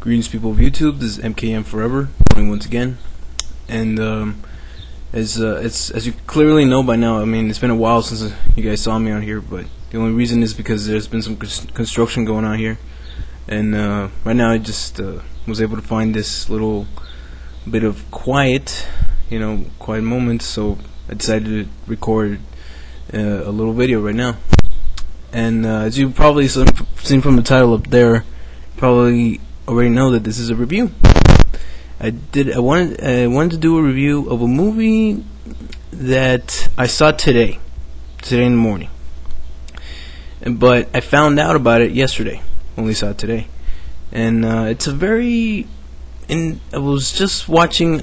Greetings, people of YouTube. This is MKM Forever, coming once again. And as you clearly know by now, I mean, it's been a while since you guys saw me on here, but the only reason is because there's been some construction going on here. And right now I just was able to find this little bit of quiet moment, so I decided to record a little video right now. And as you probably seen from the title up there, you probably already know that this is a review. I wanted to do a review of a movie that I saw today in the morning, but I found out about it yesterday. Only saw it today, and it's a very. And I was just watching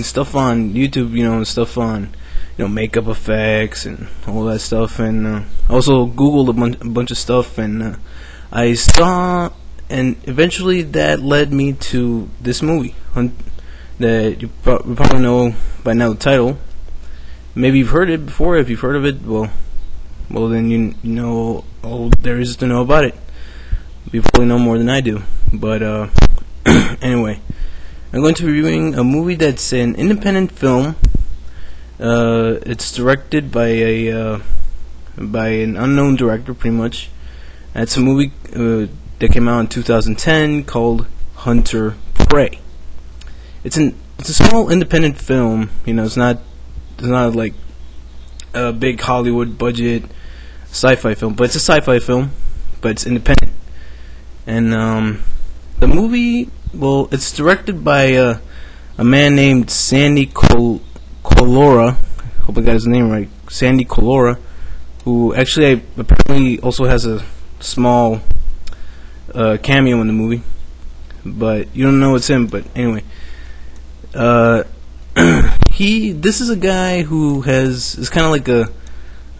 stuff on YouTube, stuff on makeup effects and all that stuff, and I also Googled a bunch of stuff, and I saw. And eventually that led me to this movie that you probably know by now the title. Maybe you've heard it before. If you've heard of it, well then you know all there is to know about it. You probably know more than I do. But anyway, I'm going to be reviewing a movie that's an independent film. It's directed by an unknown director, pretty much. It's a movie that came out in 2010 called Hunter Prey. It's a small independent film. It's not like a big Hollywood budget sci-fi film, but it's a sci-fi film, but it's independent. And the movie, it's directed by a man named Sandy Collora. Hope I got his name right. Sandy Collora, who actually apparently also has a small cameo in the movie, but you don't know it's him. But anyway, this is a guy who is kind of like a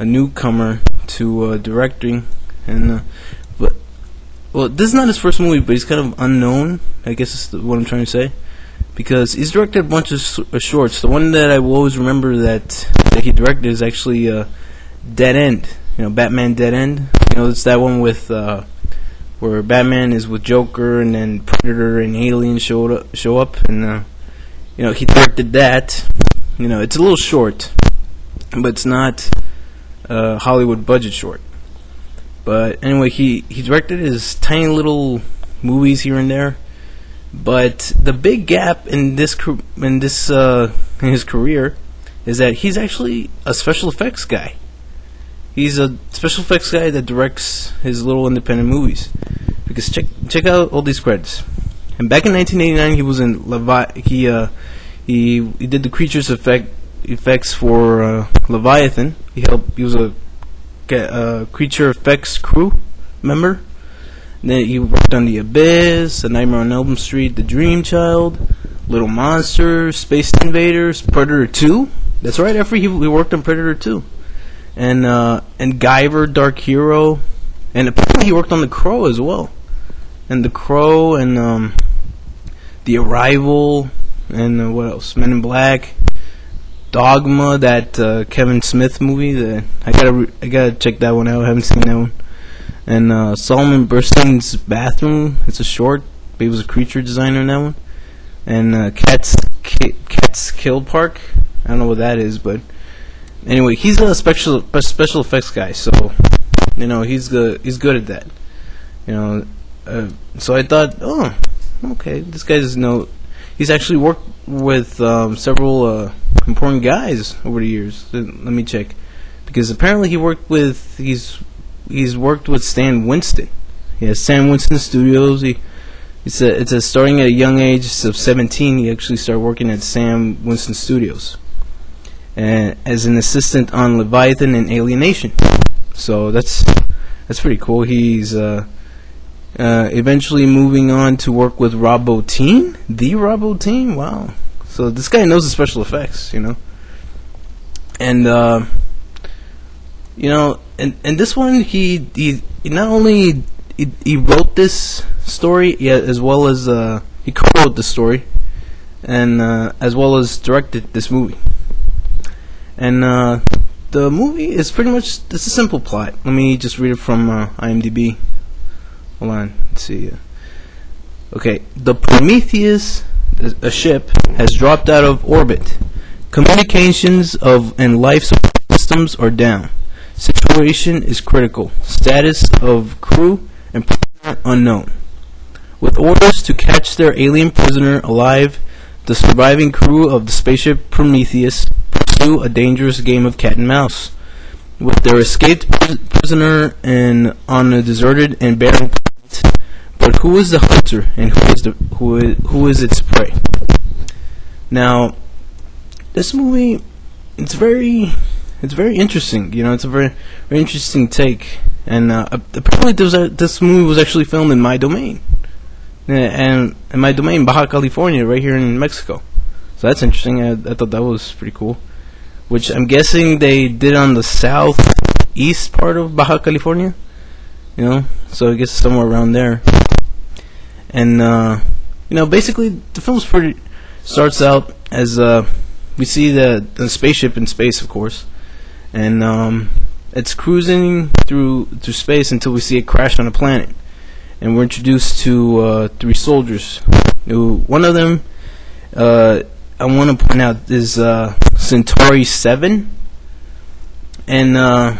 newcomer to directing, and this is not his first movie, but he's kind of unknown, I guess is what I'm trying to say, because he's directed a bunch of shorts. The one that I will always remember that he directed is actually Dead End. Batman Dead End. It's that one with where Batman is with Joker, and then Predator and Alien show up, and he directed that. It's a little short, but it's not Hollywood budget short. But anyway, he directed his tiny little movies here and there. But the big gap in his career is that he's actually a special effects guy. He's a special effects guy that directs his little independent movies. Because check out all these credits. And back in 1989, he was in he did the creatures effects for Leviathan. He was a creature effects crew member. And then he worked on The Abyss, A Nightmare on Elm Street, The Dream Child, Little Monsters, Space Invaders, Predator 2. That's right, after he worked on Predator 2. And Guyver, Dark Hero, and apparently he worked on The Crow as well. And The Crow, and The Arrival, and what else? Men in Black, Dogma, that Kevin Smith movie. That I gotta check that one out. I haven't seen that one. And Solomon Burstyn's Bathroom. It's a short, but he was a creature designer in that one. And Cats Kill Park. I don't know what that is, but anyway, he's a special effects guy, so he's good at that. So I thought, oh, okay, this guy's he's actually worked with several important guys over the years. Let me check, because apparently he's worked with Stan Winston. He has Stan Winston Studios. It's starting at a young age of 17. He actually started working at Sam Winston Studios, and as an assistant on Leviathan and Alienation. So that's pretty cool. He's eventually moving on to work with Rob Bottin, the Rob Bottin. Wow! So this guy knows the special effects, and and this one he not only he wrote this story, as well as he co-wrote the story, and as well as directed this movie. And the movie is pretty much, it's a simple plot. Let me just read it from IMDb. Hold on, let's see. Okay, the Prometheus, a ship, has dropped out of orbit. Communications and life support systems are down. Situation is critical. Status of crew and prisoner unknown. With orders to catch their alien prisoner alive, the surviving crew of the spaceship Prometheus pursue a dangerous game of cat and mouse with their escaped prisoner on a deserted and barren planet. But who is the hunter and who is its prey? Now, this movie, it's very interesting. You know, it's a very interesting take. And apparently, this movie was actually filmed in my domain, and in my domain, Baja California, right here in Mexico. So that's interesting. I thought that was pretty cool. Which I'm guessing they did on the southeast part of Baja California. You know, so I guess somewhere around there. And you know, basically, the film starts out as we see the spaceship in space, of course, and it's cruising through space until we see it crash on a planet, and we're introduced to 3 soldiers. One of them, I want to point out, is Centauri 7, and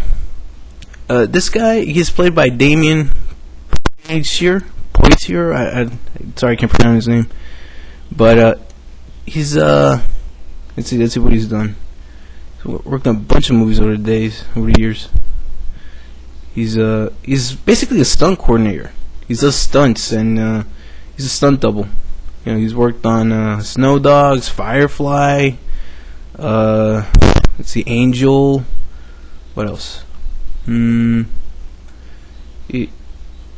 this guy, he's played by Damien Poitier. Sorry, I can't pronounce his name, but he's let's see what he's done. He's worked on a bunch of movies over the years. He's basically a stunt coordinator. He does stunts, and he's a stunt double. You know, he's worked on Snow Dogs, Firefly, let's see, Angel. What else?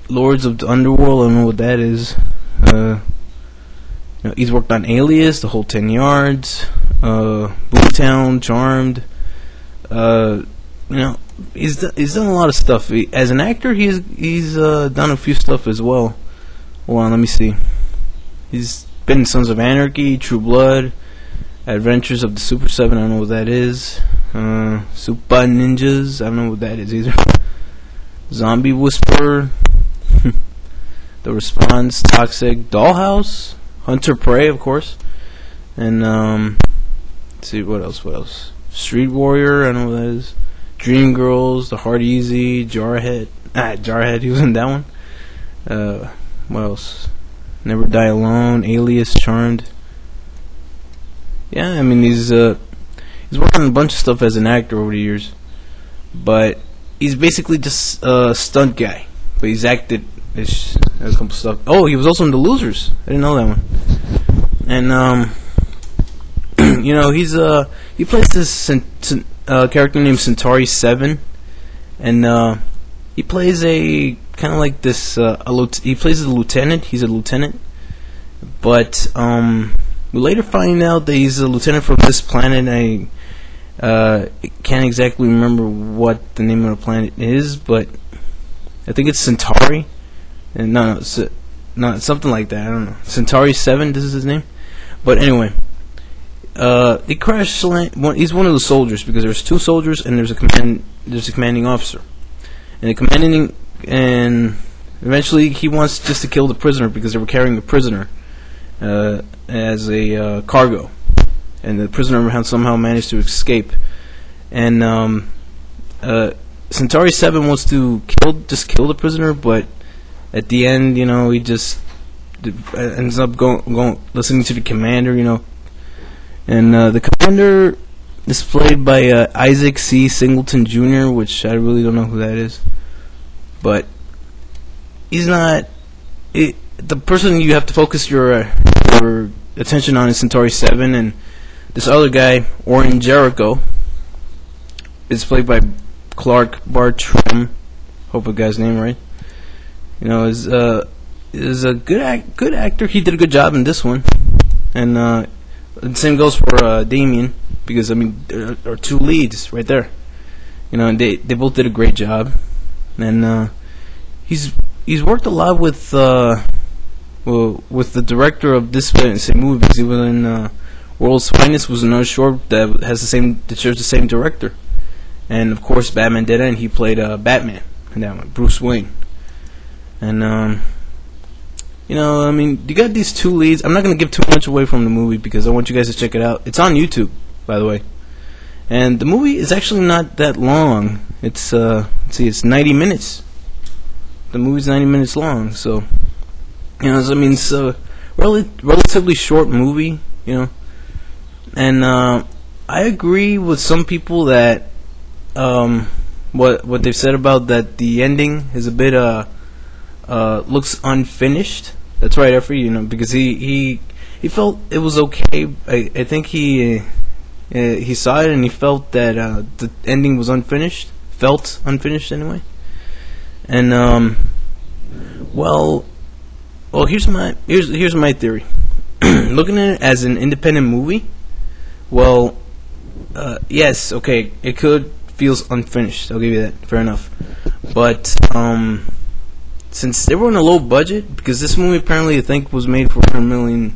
Lords of the Underworld. I don't know what that is. You know, he's worked on Alias, The Whole 10 Yards, Boomtown, Charmed. You know, he's done a lot of stuff. As an actor, he's done a few stuff as well. Hold on, let me see. He's been in Sons of Anarchy, True Blood, Adventures of the Super 7. I don't know what that is. Super Ninjas. I don't know what that is either. Zombie Whisperer. The Response, Toxic, Dollhouse, Hunter Prey, of course, and let's see what else. Street Warrior, I don't know what that is. Dreamgirls, The Hard Easy, Jarhead, he was in that one. What else? Never Die Alone, Alias, Charmed. Yeah, I mean he's worked on a bunch of stuff as an actor over the years, but he's basically just a stunt guy. But he's acted. There's a couple stuff. Oh, he was also in The Losers. I didn't know that one. And you know, he plays this character named Centauri 7, and he plays a kind of like this. He plays a lieutenant. He's a lieutenant, but we later find out that he's a lieutenant from this planet. I can't exactly remember what the name of the planet is, but I think it's Centauri. And no, something like that. I don't know. Centauri 7. This is his name. But anyway, he crash land. He's one of the soldiers, because there's 2 soldiers and there's a commanding officer, and eventually he wants just to kill the prisoner because they were carrying the prisoner as a cargo, and the prisoner somehow managed to escape, and Centauri 7 wants to kill the prisoner, but at the end, you know, he just ends up going listening to the commander, you know, and the commander is played by Isaac C. Singleton Jr., which I really don't know who that is, but he's not the person you have to focus your attention on is Centauri 7, and this other guy, Orin Jericho, is played by Clark Bartram. Hope I got his name right. You know, is a good actor. He did a good job in this one, and the same goes for Damien, because I mean there are 2 leads right there. You know, and they both did a great job, and he's worked a lot with the director of this same movie, because he was in World's Finest, was another short that shares the same director, and of course Batman Dead End. He played Batman in that one, Bruce Wayne. And You know, I mean, you got these two leads. I'm not gonna give too much away from the movie because I want you guys to check it out. It's on YouTube, by the way, and the movie is actually not that long. It's let's see, it's 90 minutes. The movie's 90 minutes long, so you know, I mean, it's a relatively short movie, you know, and I agree with some people that what they've said about that the ending is a bit looks unfinished. That's right, Effie, you know, because he felt it was okay. I think he saw it and he felt that the ending was unfinished. Felt unfinished anyway. And well, here's my theory. Looking at it as an independent movie, well, yes, okay, it could feels unfinished. I'll give you that. Fair enough. But since they were on a low budget, because this movie apparently I think was made for under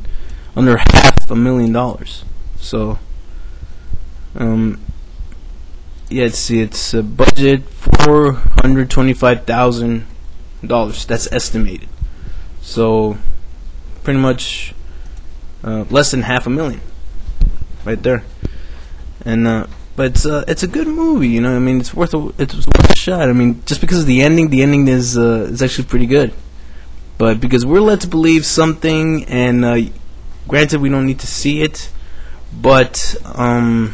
$500,000. So yeah, it's a budget $425,000. That's estimated. So pretty much less than $500,000 right there. And but it's a good movie, you know. I mean, it's worth a shot. I mean, just because of the ending is actually pretty good. But because we're led to believe something, and granted, we don't need to see it, but some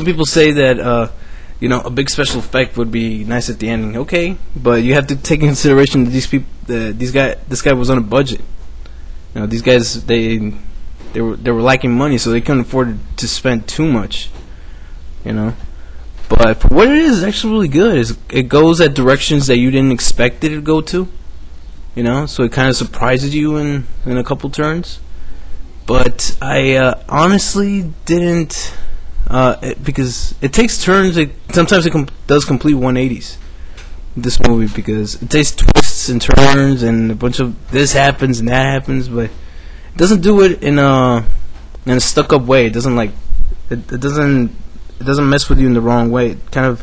people say that you know, a big special effect would be nice at the ending. Okay, but you have to take into consideration that this guy was on a budget. You know, these guys they were lacking money, so they couldn't afford to spend too much, you know. But for what it is, it's actually really good. It goes at directions that you didn't expect it to go to, you know. So it kind of surprises you in a couple turns. But I honestly didn't, because it takes turns. Sometimes it does complete 180s. This movie, because it takes twists and turns and a bunch of this happens and that happens, but it doesn't do it in a stuck up way. It doesn't it doesn't mess with you in the wrong way. It kind of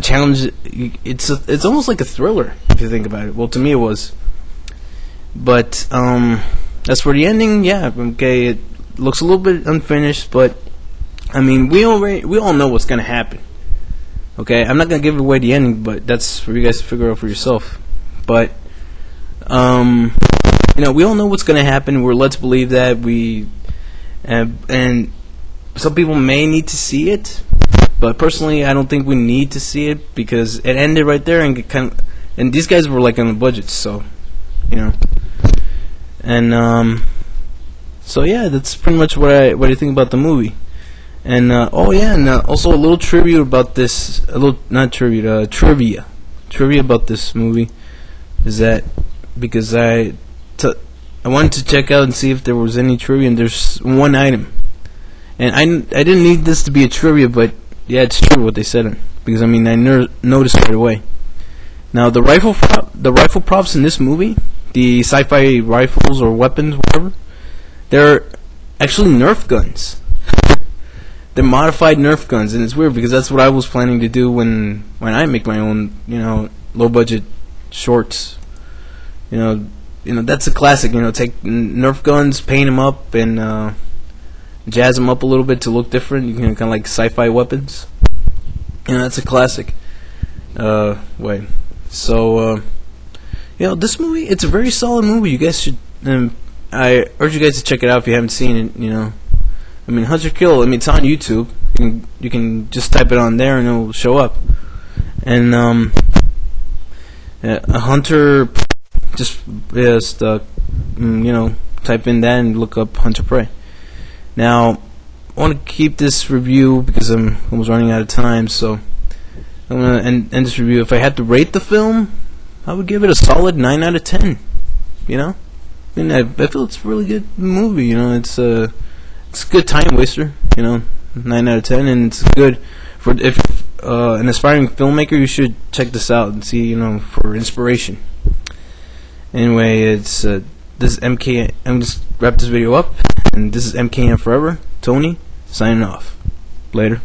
challenges. It's almost like a thriller if you think about it. Well, to me it was. But as for the ending, yeah, okay, it looks a little bit unfinished, but I mean, we all know what's gonna happen. Okay, I'm not gonna give away the ending, but that's for you guys to figure out for yourself. But you know, we all know what's gonna happen. We're led to believe that and some people may need to see it, but personally, I don't think we need to see it because it ended right there, and and these guys were like on the budget, so you know. And so yeah, that's pretty much what I think about the movie. And oh yeah, and also a little trivia about this. Trivia about this movie is that because I wanted to check out and see if there was any trivia, and there's one item, and I didn't need this to be a trivia, but yeah, it's true what they said, because I mean I noticed right away. Now the rifle props in this movie, the sci-fi rifles or weapons, whatever, they're actually Nerf guns. They're modified Nerf guns, and it's weird because that's what I was planning to do when I make my own, you know, low budget shorts. You know that's a classic. You know, take Nerf guns, paint them up, and jazz them up a little bit to look different. You can kind of like sci-fi weapons. You know, that's a classic way. So you know, this movie, it's a very solid movie. You guys should. I urge you guys to check it out if you haven't seen it. You know. I mean, Hunt or Kill. I mean, it's on YouTube. You can just type it on there and it'll show up. And a hunter, just you know, type in that and look up Hunter Prey. Now, I want to keep this review because I'm almost running out of time. So I'm gonna end this review. If I had to rate the film, I would give it a solid 9 out of 10. You know, I mean, I feel it's a really good movie. You know, it's a good time waster, you know, 9 out of 10, and it's good for if an aspiring filmmaker. You should check this out and see, you know, for inspiration. Anyway, it's this is MK. I'm just wrap this video up, and this is MKM Forever. Tony signing off. Later.